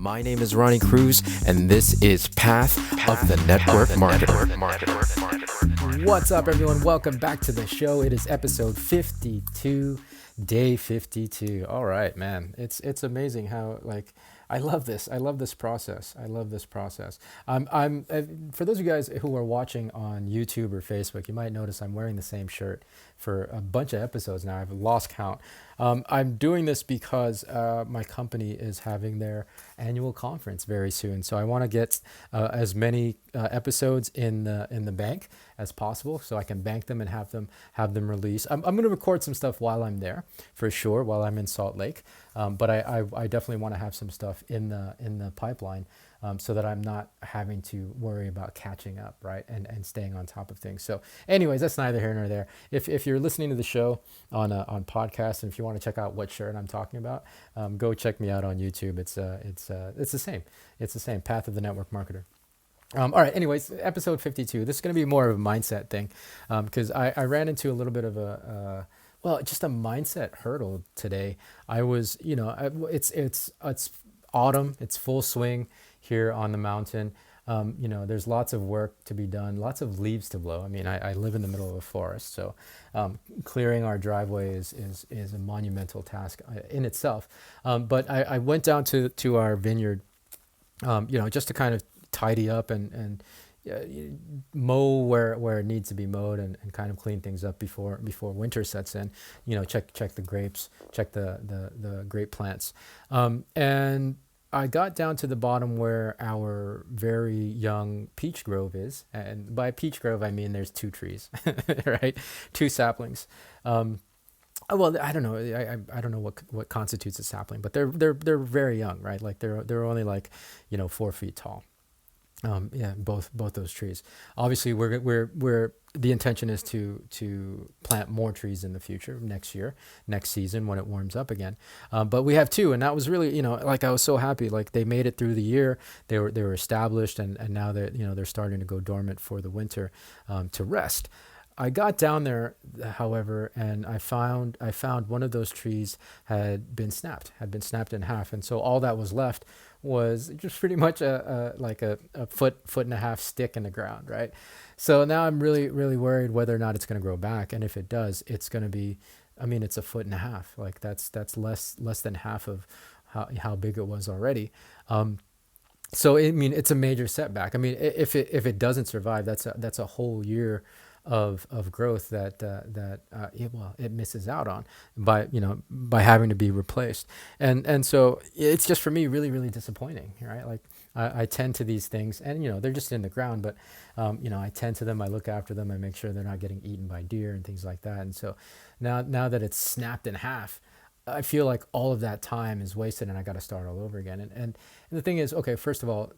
My name is Ronnie Cruz, and this is Path of the Network Marketer. What's up, everyone? Welcome back to the show. It is episode 52, day 52. All right, man. It's amazing how I love this. I love this process. For those of you guys who are watching on YouTube or Facebook, you might notice I'm wearing the same shirt for a bunch of episodes now. I've lost count. I'm doing this because my company is having their annual conference very soon. So I want to get as many episodes in the bank as possible, so I can bank them and have them released. I'm going to record some stuff while I'm there, for sure, while I'm in Salt Lake. But I definitely want to have some stuff in the pipeline, so that I'm not having to worry about catching up, right, and staying on top of things. So anyways, that's neither here nor there. If you're listening to the show on podcast, and if you want to check out what shirt I'm talking about, go check me out on YouTube. It's the same. It's the same, Path of the Network Marketer. All right, anyways, episode 52. This is going to be more of a mindset thing, because I ran into a little bit of just a mindset hurdle today. I was, it's autumn, it's full swing here on the mountain. There's lots of work to be done, lots of leaves to blow. I mean, I live in the middle of a forest, so clearing our driveway is a monumental task in itself. But I went down to our vineyard, just to kind of tidy up and mow where it needs to be mowed, and kind of clean things up before winter sets in. Check the grapes, check the grape plants, and I got down to the bottom where our very young peach grove is, and by peach grove I mean there's 2 trees, right, 2 saplings. Well, I don't know. I don't know what constitutes a sapling, but they're very young, right? Like they're only 4 feet tall. Both those trees. Obviously, we're the intention is to plant more trees in the future, next season when it warms up again. But we have 2, and that was really, I was so happy. Like they made it through the year. They were established, and now they're starting to go dormant for the winter, to rest. I got down there, however, and I found one of those trees had been snapped in half, and so all that was left was just pretty much a foot and a half stick in the ground, right? So now I'm really, really worried whether or not it's going to grow back, and if it does, it's going to be, it's a foot and a half. Like that's less than half of how big it was already. So it's a major setback. If it doesn't survive, that's a whole year of growth that it misses out on by having to be replaced, and so it's just for me really, really disappointing, right? Like I tend to these things, and they're just in the ground, but I tend to them, I look after them, I make sure they're not getting eaten by deer and things like that. And so now that it's snapped in half, I feel like all of that time is wasted, and I got to start all over again. And the thing is, okay, first of all,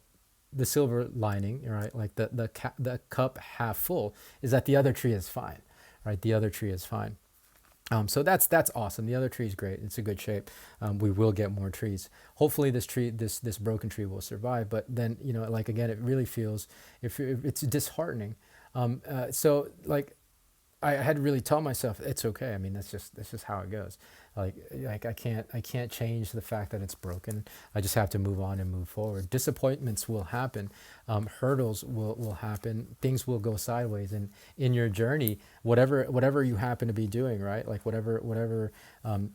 the silver lining, right? Like the cup half full is that the other tree is fine, right? The other tree is fine. So that's awesome. The other tree is great. It's a good shape. We will get more trees. Hopefully this broken tree will survive. But then, again, it really feels, if it's disheartening. So I had to really tell myself it's okay. That's just how it goes. Like I can't change the fact that it's broken. I just have to move on and move forward. Disappointments will happen. Hurdles will happen. Things will go sideways. And in your journey, whatever you happen to be doing, right? Like whatever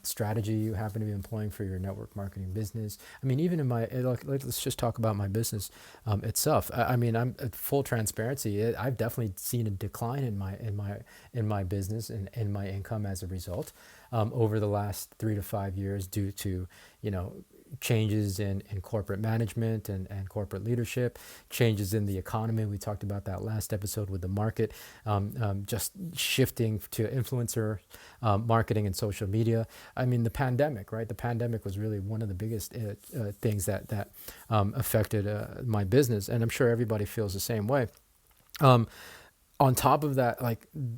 strategy you happen to be employing for your network marketing business. Even in my, let's just talk about my business itself. I'm at full transparency. I've definitely seen a decline in my business and in my income as a result. Over the last 3 to 5 years, due to changes in corporate management and corporate leadership, changes in the economy. We talked about that last episode with the market, just shifting to influencer marketing and social media. The pandemic, right? The pandemic was really one of the biggest things that affected my business, and I'm sure everybody feels the same way. On top of that,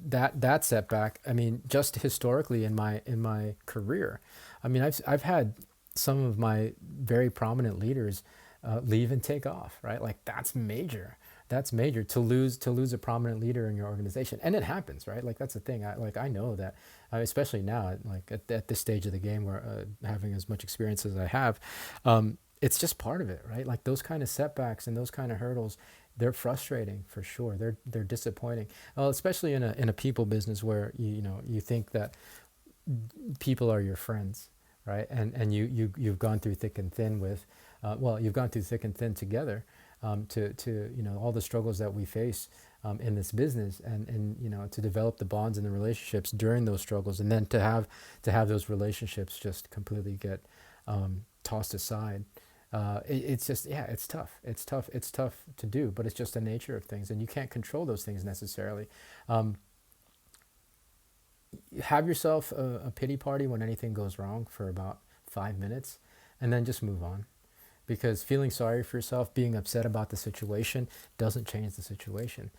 that setback, just historically in my career, I've had some of my very prominent leaders leave and take off, right? Like that's major. That's major to lose a prominent leader in your organization, and it happens, right? Like that's the thing. I know that, especially now, like at this stage of the game, where having as much experience as I have, it's just part of it, right? Like those kind of setbacks and those kind of hurdles, they're frustrating for sure. They're disappointing. Well, especially in a people business where you know you think that people are your friends, right? And you've gone through thick and thin with, you've gone through thick and thin together, to you know all the struggles that we face in this business, and you know to develop the bonds and the relationships during those struggles, and then to have those relationships just completely get tossed aside. It's just, yeah, it's tough. It's tough to do, but it's just the nature of things, and you can't control those things necessarily. Um, have yourself a pity party when anything goes wrong for about 5 minutes, and then just move on, because feeling sorry for yourself, being upset about the situation, doesn't change the situation.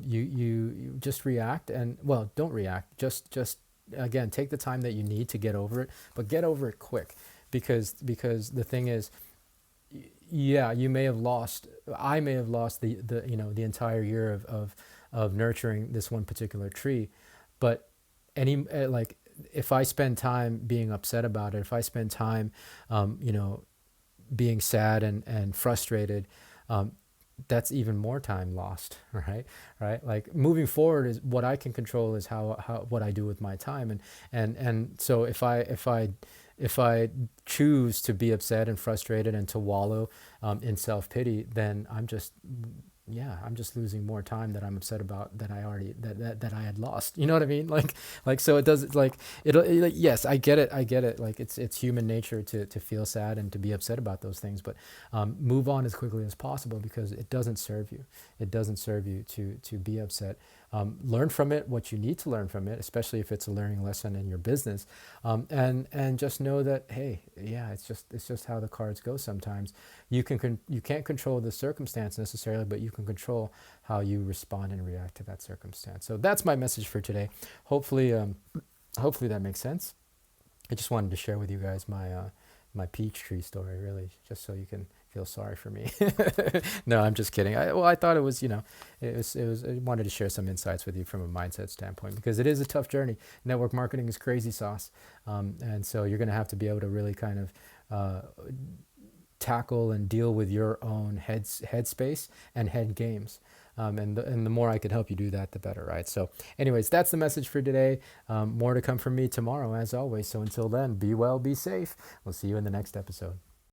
You just react, and well, don't react. Just again, take the time that you need to get over it, but get over it quick, because the thing is, yeah, you may have lost. I may have lost the you know the entire year of nurturing this one particular tree, but like if I spend time being upset about it, if I spend time, you know, being sad and frustrated, um, that's even more time lost, right? Right. Like moving forward is what I can control is how what I do with my time, and so if I choose to be upset and frustrated and to wallow in self pity, then I'm just losing more time that I'm upset about that that I had lost. You know what I mean? Like so it does like like, yes, I get it. Like it's human nature to feel sad and to be upset about those things, but move on as quickly as possible, because it doesn't serve you. It doesn't serve you to be upset. Learn from it what you need to learn from it, especially if it's a learning lesson in your business, and just know that, hey, yeah, it's just how the cards go sometimes. You can't control the circumstance necessarily, but you can control how you respond and react to that circumstance. So that's my message for today. Hopefully, hopefully that makes sense. I just wanted to share with you guys my peach tree story, really, just so you can feel sorry for me. No, I'm just kidding. I thought it was, you know, I wanted to share some insights with you from a mindset standpoint, because it is a tough journey. Network marketing is crazy sauce, and so you're going to have to be able to really kind of tackle and deal with your own headspace and head games. And the more I could help you do that, the better, right? So, anyways, that's the message for today. More to come from me tomorrow, as always. So until then, be well, be safe. We'll see you in the next episode.